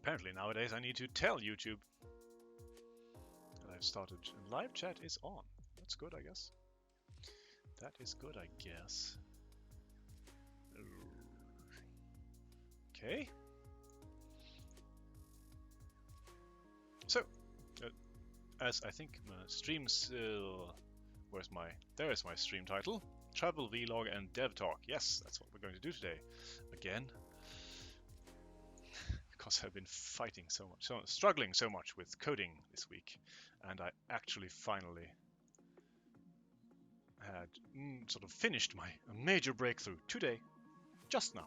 Apparently nowadays I need to tell YouTube that I've started. And live chat is on. That's good, I guess. That is good, I guess. Okay. So, as I think my streams, there is my stream title, Travel Vlog and Dev Talk. Yes, that's what we're going to do today. Again, because I've been fighting so much, struggling so much with coding this week, and I actually finally had sort of finished my major breakthrough today, just now.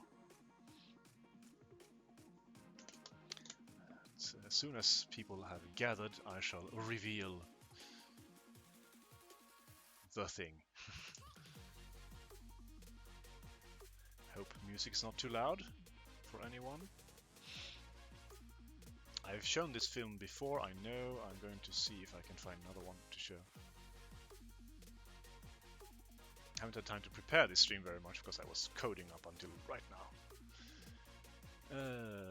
So as soon as people have gathered, I shall reveal the thing. Hope music's not too loud for anyone. I've shown this film before, I know. I'm going to see if I can find another one to show. I haven't had time to prepare this stream very much because I was coding up until right now.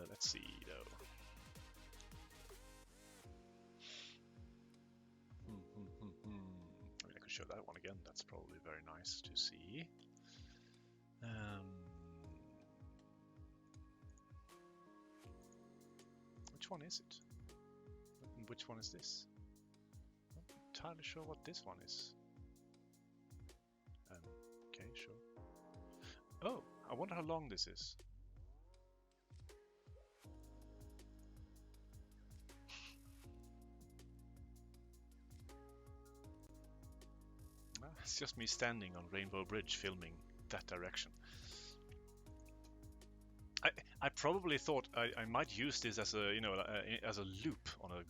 Let's see though. I mean, I could show that one again. That's probably very nice to see. Which one is it? Which one is this? I'm not entirely sure what this one is. Okay, sure. Oh, I wonder how long this is. It's just me standing on Rainbow Bridge filming that direction. I probably thought I might use this as a as a loop on a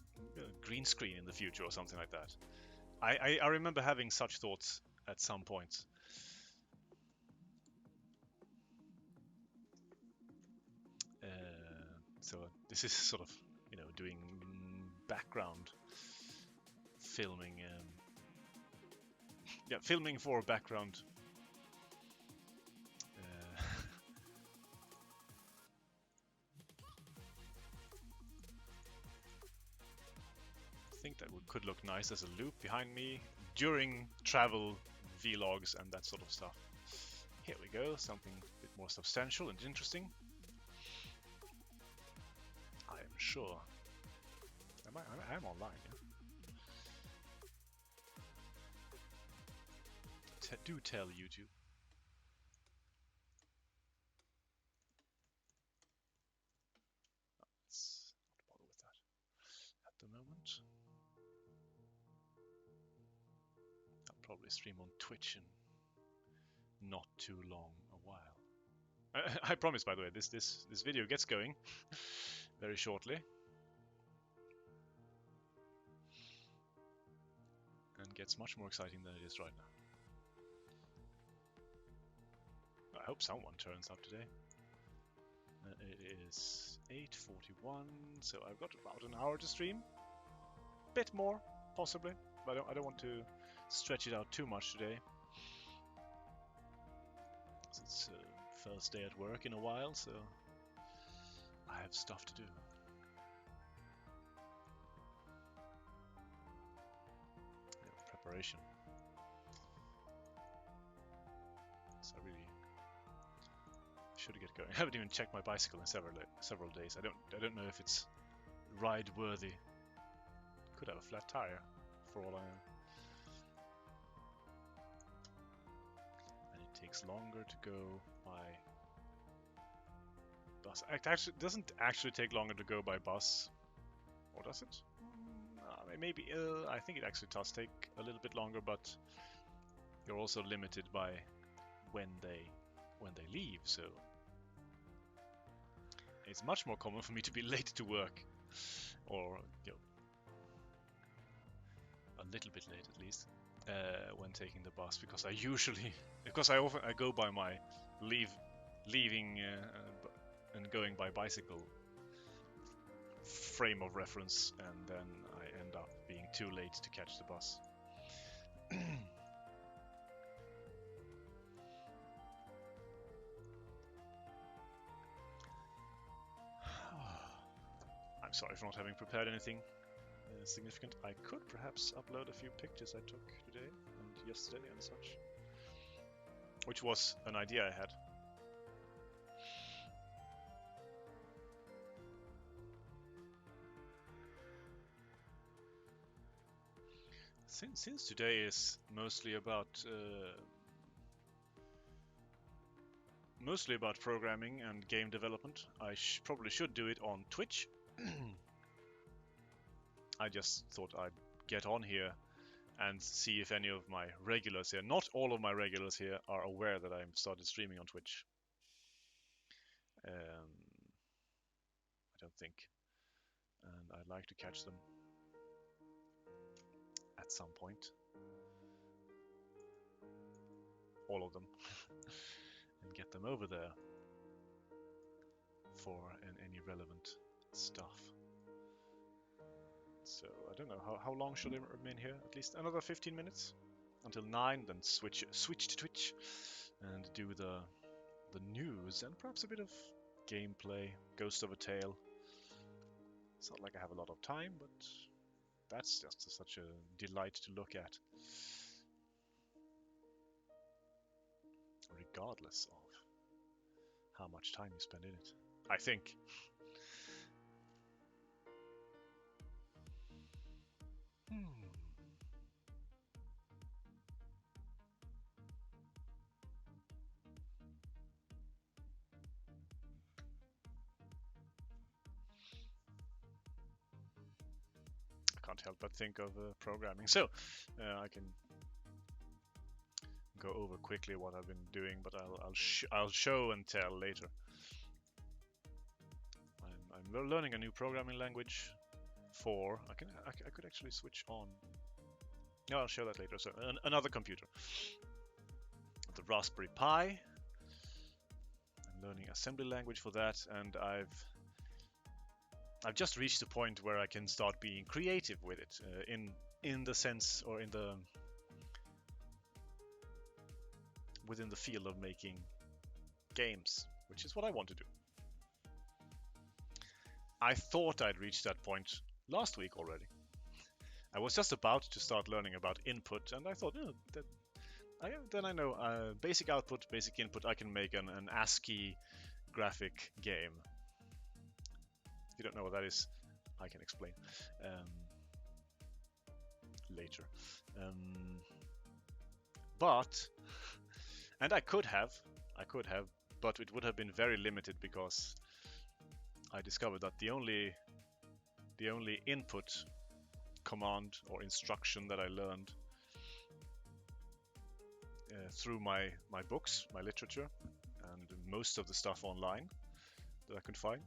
green screen in the future or something like that. I remember having such thoughts at some point. So this is sort of doing background filming. Yeah, filming for background. I think that could look nice as a loop behind me during travel vlogs and that sort of stuff. Here we go, something a bit more substantial and interesting. I am sure. I am online, yeah? Do tell YouTube. Let's not bother with that at the moment. I'll probably stream on Twitch in not too long a while. I promise, by the way, this video gets going very shortly. And gets much more exciting than it is right now. I hope someone turns up today. It is 8:41, so I've got about an hour to stream. Bit more, possibly, but I don't want to stretch it out too much today. It's first day at work in a while, so I have stuff to do. Preparation. So I really should get going. I haven't even checked my bicycle in several days. I don't know if it's ride worthy. Could have a flat tire, for all I know. And it takes longer to go by bus. It doesn't actually take longer to go by bus, or does it? Maybe. I think it actually does take a little bit longer, but you're also limited by when they leave. So it's much more common for me to be late to work, or a little bit late at least, when taking the bus, because I go by my leaving and going by bicycle frame of reference, and then I end up being too late to catch the bus. Sorry for not having prepared anything significant. I could perhaps upload a few pictures I took today and yesterday and such, which was an idea I had. Since today is mostly about programming and game development, I probably should do it on Twitch. I just thought I'd get on here and see if any of my regulars here, not all of my regulars here, are aware that I've started streaming on Twitch. I don't think. And I'd like to catch them at some point. All of them. And get them over there for any relevant stuff. So I don't know, how long should I remain here? At least another 15 minutes? Until 9, then switch to Twitch and do the news and perhaps a bit of gameplay, Ghost of a Tale. It's not like I have a lot of time, but that's just such a delight to look at. Regardless of how much time you spend in it, I think. Can't help but think of programming. So I can go over quickly what I've been doing, but I'll show and tell later. I'm learning a new programming language for. I could actually switch on. No, I'll show that later. So another computer, the Raspberry Pi. I'm learning assembly language for that, and I've just reached the point where I can start being creative with it, in the sense, or within the field of making games, which is what I want to do. I thought I'd reached that point last week already. I was just about to start learning about input, and I thought, then I know basic output, basic input. I can make an ASCII graphic game. If you don't know what that is, I can explain later. And I could have, but it would have been very limited because I discovered that the only input command or instruction that I learned through my books, my literature, and most of the stuff online that I could find,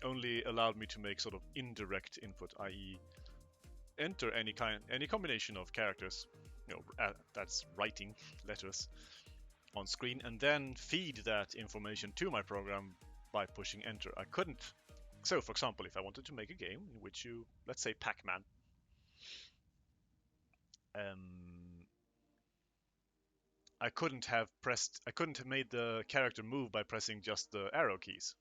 only allowed me to make sort of indirect input, i.e. enter any combination of characters, that's writing letters on screen, and then feed that information to my program by pushing enter. I couldn't. So, for example, if I wanted to make a game in which let's say Pac-Man, I couldn't have made the character move by pressing just the arrow keys.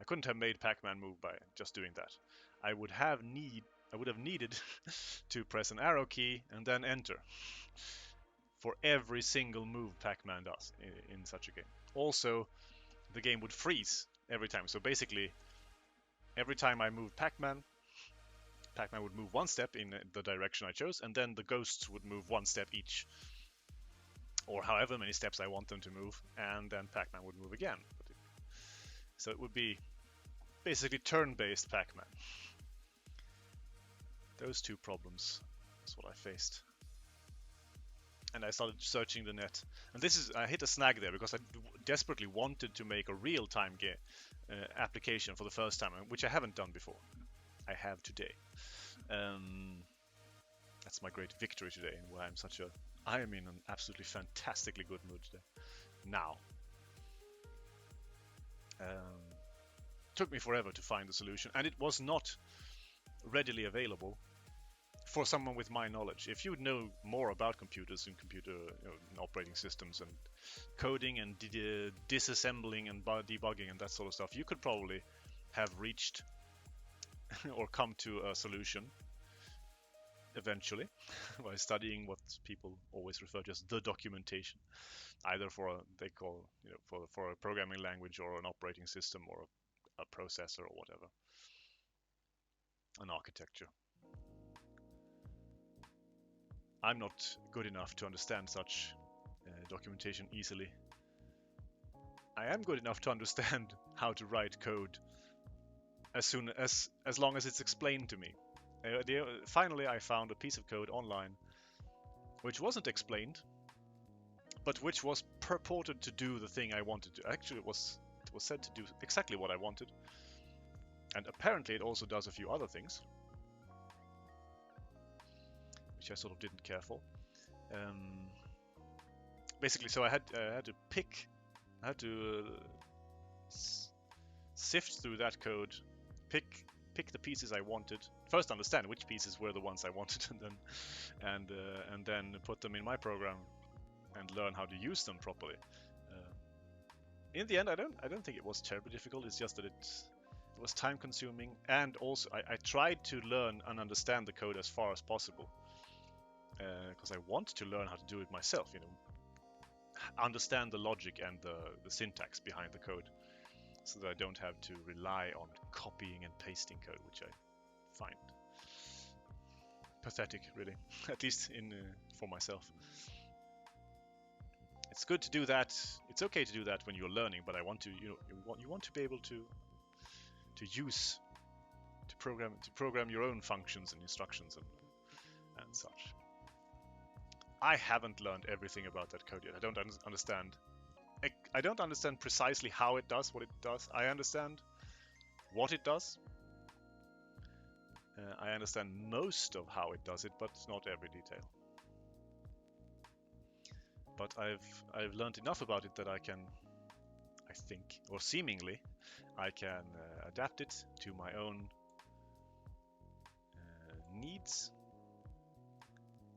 I couldn't have made Pac-Man move by just doing that. I would have needed to press an arrow key and then enter for every single move Pac-Man does in such a game. Also, the game would freeze every time. So basically, every time I moved Pac-Man would move one step in the direction I chose, and then the ghosts would move one step each, or however many steps I want them to move, and then Pac-Man would move again. So it would be basically turn-based Pac-Man. Those two problems is what I faced. And I started searching the net. And I hit a snag there because I desperately wanted to make a real-time application for the first time, which I haven't done before. I have today. That's my great victory today, where I am in an absolutely fantastically good mood today. Now. Took me forever to find the solution, and it was not readily available for someone with my knowledge. If you know more about computers and computer and operating systems and coding and disassembling and debugging and that sort of stuff, you could probably have reached or come to a solution eventually by studying what people always refer to as the documentation, either for they call for a programming language or an operating system or a processor or whatever, an architecture. I'm not good enough to understand such documentation easily. I am good enough to understand how to write code as long as it's explained to me. Finally, I found a piece of code online which wasn't explained, but which was purported to do the thing I wanted to. Actually, it was said to do exactly what I wanted, and apparently it also does a few other things, which I sort of didn't care for. Basically, so I had to sift through that code, pick the pieces I wanted. First, understand which pieces were the ones I wanted, and then put them in my program and learn how to use them properly. In the end, I don't think it was terribly difficult. It's just that it was time consuming, and also I tried to learn and understand the code as far as possible, because I want to learn how to do it myself. Understand the logic and the syntax behind the code, so that I don't have to rely on copying and pasting code, which I find pathetic, really, at least for myself. It's good to do that. It's okay to do that when you're learning, but I want to, you want to be able to program your own functions and instructions and such. I haven't learned everything about that code yet. I don't understand. I don't understand precisely how it does what it does. I understand what it does. I understand most of how it does it, but not every detail. But I've learned enough about it that I think, or seemingly, I can adapt it to my own needs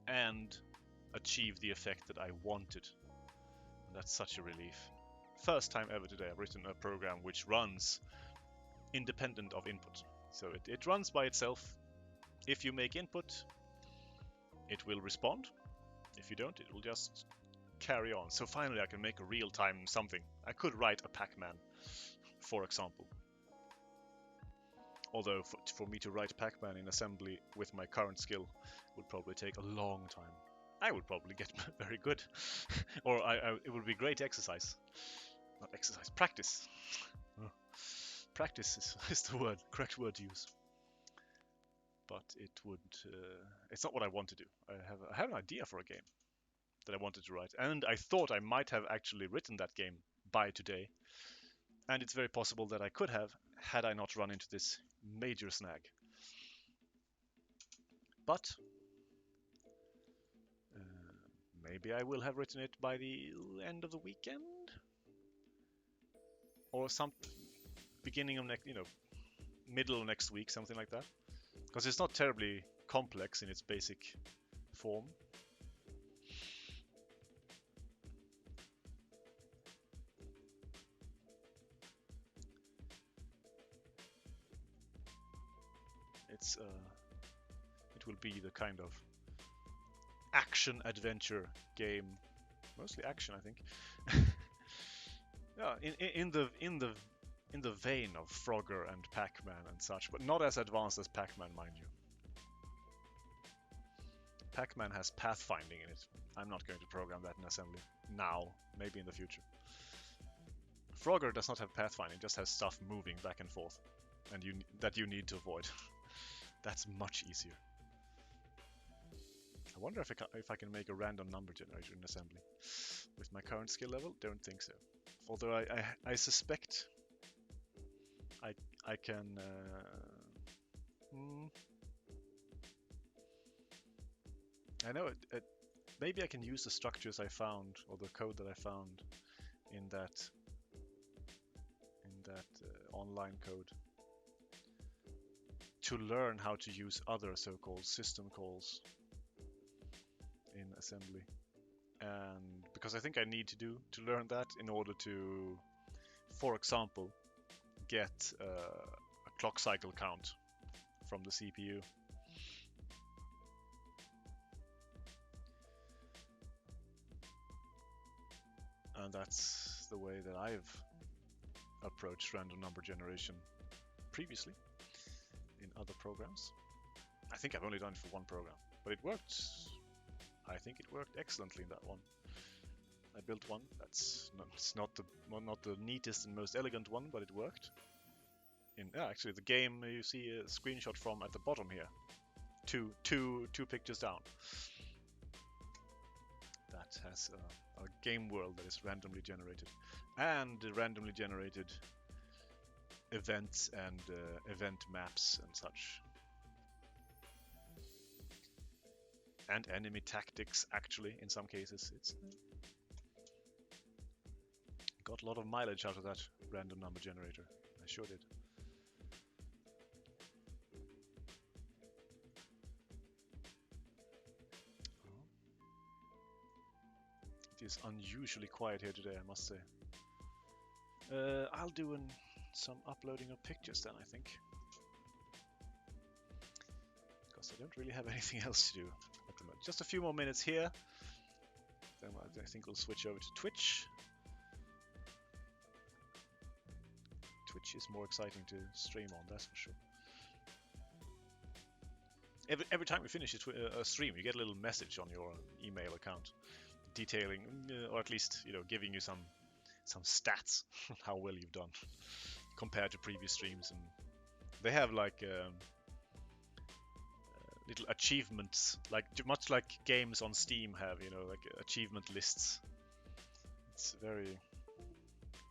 and achieve the effect that I wanted. And that's such a relief. First time ever today I've written a program which runs independent of input. So it runs by itself. If you make input, it will respond. If you don't, it will just carry on. So finally I can make a real-time something. I could write a Pac-Man, for example. Although for me to write Pac-Man in assembly with my current skill would probably take a long time. I would probably get very good. Or it would be great exercise. Not exercise, practice. Practice is the correct word to use. But it's not what I want to do. I have an idea for a game that I wanted to write, and I thought I might have actually written that game by today, and it's very possible that I could have, had I not run into this major snag. But maybe I will have written it by the end of the weekend, or some beginning of middle of next week, something like that, because it's not terribly complex in its basic form. It will be the kind of action adventure game, mostly action, I think. Yeah, in the vein of Frogger and Pac-Man and such, but not as advanced as Pac-Man, mind you. Pac-Man has pathfinding in it. I'm not going to program that in assembly now, maybe in the future. Frogger does not have pathfinding, it just has stuff moving back and forth, and that you need to avoid. That's much easier. I wonder if I can make a random number generator in assembly. With my current skill level, don't think so. Although I suspect I can... I know maybe I can use the structures I found, or the code that I found in that online code to learn how to use other so-called system calls in assembly. And because I think I need to learn that in order to, for example, get a clock cycle count from the CPU. And that's the way that I've approached random number generation previously in other programs. I think I've only done it for one program, but it worked. I think it worked excellently in that one. I built one that's not the neatest and most elegant one, but it worked. Actually, the game you see a screenshot from at the bottom here, two pictures down. That has a game world that is randomly generated, and randomly generated events and event maps and such, and enemy tactics. Actually, in some cases, it's got a lot of mileage out of that random number generator. I sure did. It is unusually quiet here today, I must say. I'll do some uploading of pictures then, I think. Because I don't really have anything else to do at the moment. Just a few more minutes here. Then I think we'll switch over to Twitch. Twitch is more exciting to stream on, that's for sure. Every time we finish a stream, you get a little message on your email account detailing, or at least, giving you some stats how well you've done compared to previous streams. And they have like little achievements, like much like games on Steam have, like achievement lists. It's very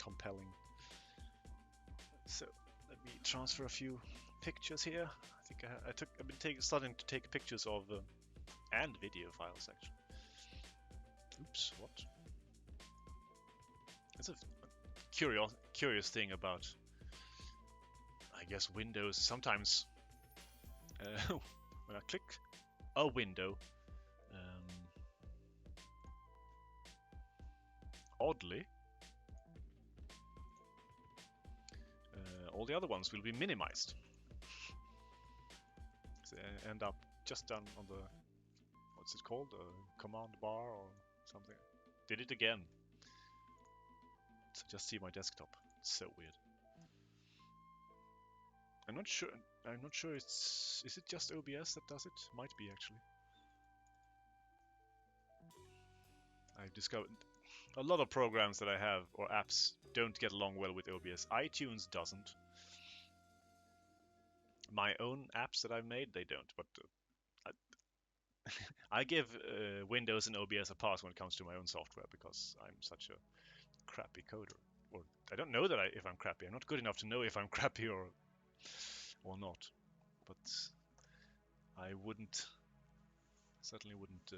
compelling. So let me transfer a few pictures here. I think I've been starting to take pictures of and video files actually. Oops, what? It's a curious thing about, I guess, Windows. Sometimes when I click a window, oddly, all the other ones will be minimized. So I end up just down on the, what's it called, command bar or something. Did it again. So just see my desktop. It's so weird. I'm not sure. Is it just OBS that does it? Might be actually. I've discovered a lot of programs that I have or apps don't get along well with OBS. iTunes doesn't. My own apps that I've made, they don't. But I give Windows and OBS a pass when it comes to my own software because I'm such a crappy coder. Or I don't know that if I'm crappy. I'm not good enough to know if I'm crappy or not. But I certainly wouldn't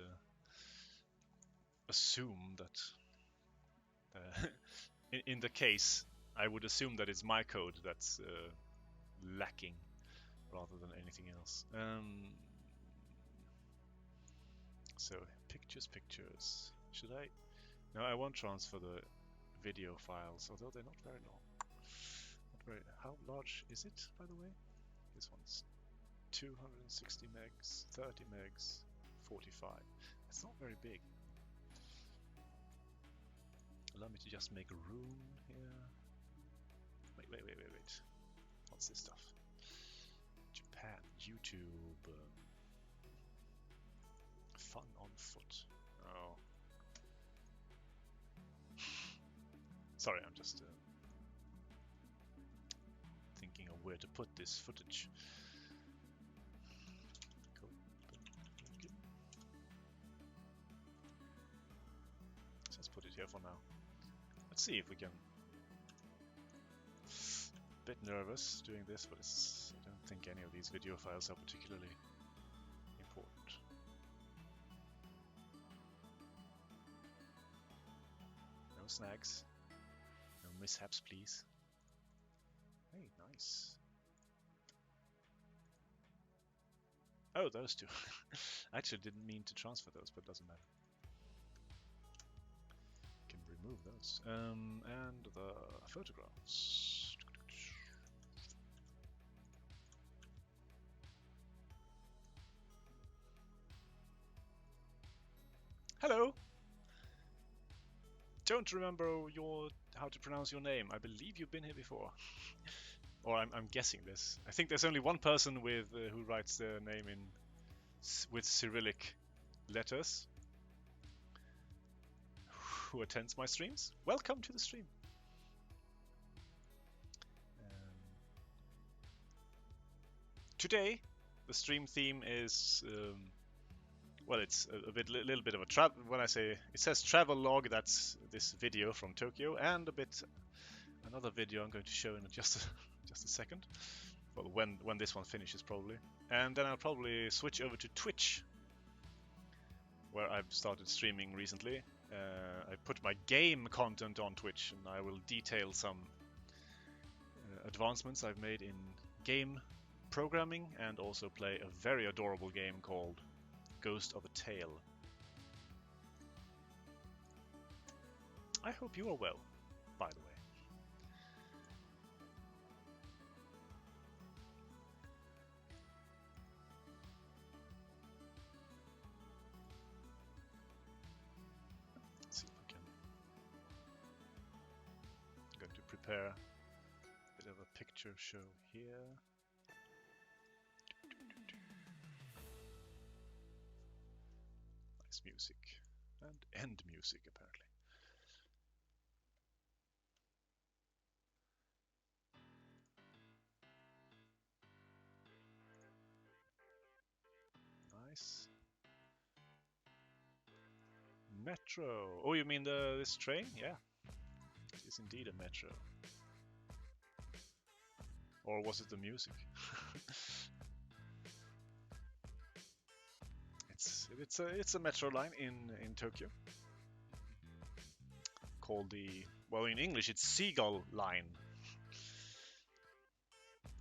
assume that. In the case, I would assume that it's my code that's lacking rather than anything else. So pictures. Should I? No, I won't transfer the video files, although they're not very long. How large is it, by the way? This one's 260 megs, 30 megs, 45. It's not very big. Allow me to just make a room here. Wait. What's this stuff? Japan, YouTube, fun on foot. Oh. Sorry, I'm just thinking of where to put this footage. Cool. Let's put it here for now. Let's see if we can. A bit nervous doing this, but I don't think any of these video files are particularly important. No snags. No mishaps, please. Hey, nice. Oh, those two. I actually didn't mean to transfer those, but it doesn't matter. Can remove those. And the photographs. Hello. Don't remember how to pronounce your name. I believe you've been here before. Or I'm guessing this. I think there's only one person with who writes their name with Cyrillic letters who attends my streams. Welcome to the stream. Today, the stream theme is well, it's a little bit of a travel. When I say it says travel log, that's this video from Tokyo, and another video I'm going to show in just a second. Well, when this one finishes probably, and then I'll probably switch over to Twitch, where I've started streaming recently. I put my game content on Twitch, and I will detail some advancements I've made in game programming, and also play a very adorable game called Ghost of a Tale. I hope you are well, by the way. Let's see if I can. I'm going to prepare a bit of a picture show here. Nice music. And end music, apparently. Nice. Metro. Oh, you mean this train? Yeah. It is indeed a metro. Or was it the music? It's a metro line in Tokyo. Called well, in English it's Seagull Line.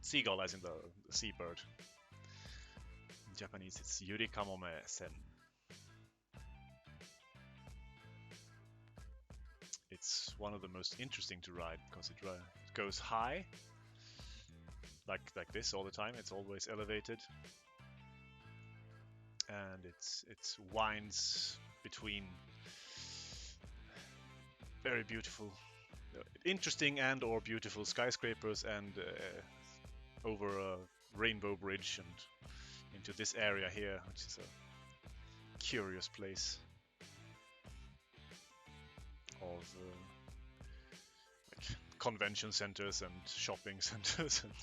Seagull as in the seabird. In Japanese it's Yuri Kamome Sen. It's one of the most interesting to ride because it goes high, like this all the time. It's always elevated, and it winds between very beautiful, interesting and or beautiful skyscrapers, and over a rainbow bridge and into this area here, which is a curious place of like convention centers and shopping centers and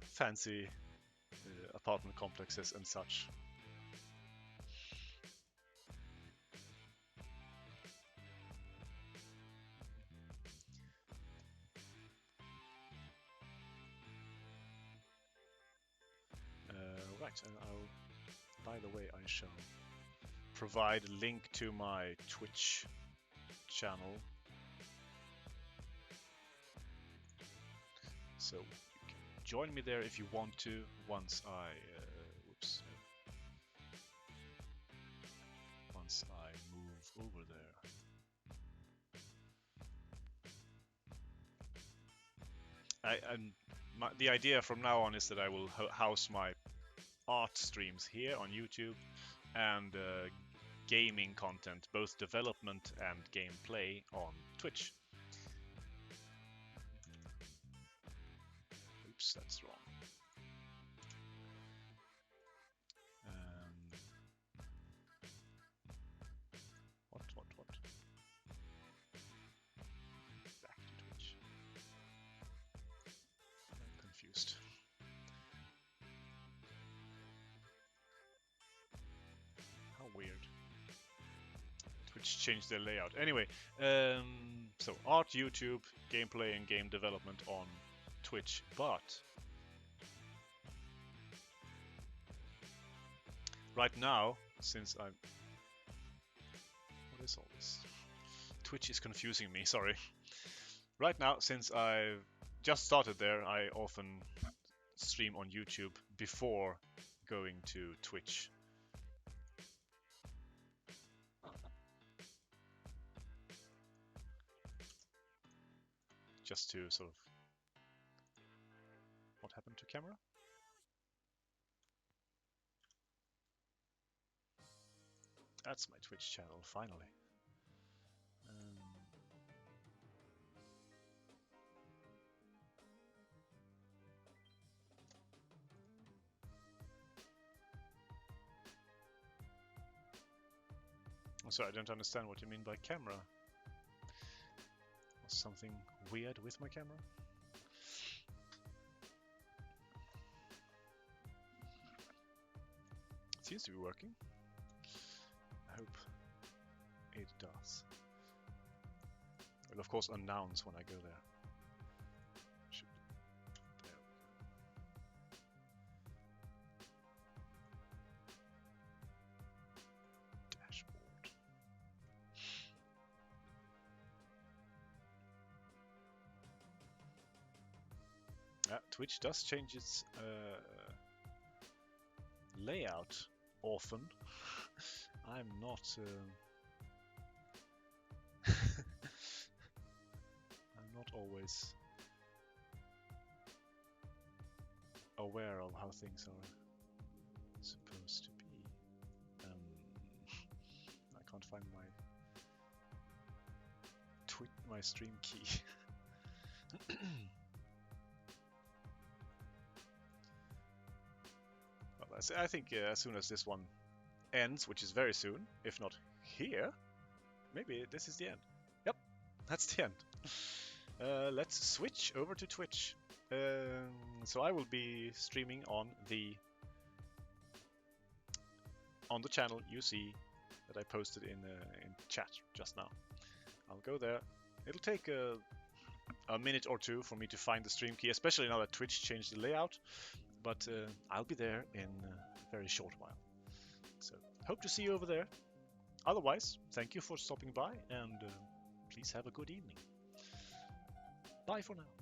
fancy apartment complexes and such. Right, and by the way, I shall provide a link to my Twitch channel, so you can join me there if you want to. Once I move over there. The idea from now on is that I will house my art streams here on YouTube and gaming content, both development and gameplay, on Twitch. Oops, that's wrong. What? Back to Twitch. I'm confused. How weird. Twitch changed their layout. Anyway, so art, YouTube, gameplay and game development on Twitch, but right now, since I'm... What is all this? Twitch is confusing me, sorry. Right now, since I've just started there, I often stream on YouTube before going to Twitch. Just to sort of... What happened to camera? That's my Twitch channel, finally. Sorry, I don't understand what you mean by camera. Was something weird with my camera? It seems to be working. I hope it does. I'll of course announce when I go there. There we go. Dashboard. Twitch does change its layout often. I'm not I'm not always aware of how things are supposed to be. I can't find my stream key. Well, I think as soon as this one ends, which is very soon, if not here, maybe this is the end. Yep, that's the end. Let's switch over to Twitch. So I will be streaming on the channel you see that I posted in chat just now. I'll go there. It'll take a minute or two for me to find the stream key, especially now that Twitch changed the layout. But I'll be there in a very short while. So hope to see you over there. Otherwise, thank you for stopping by, and please have a good evening. Bye for now.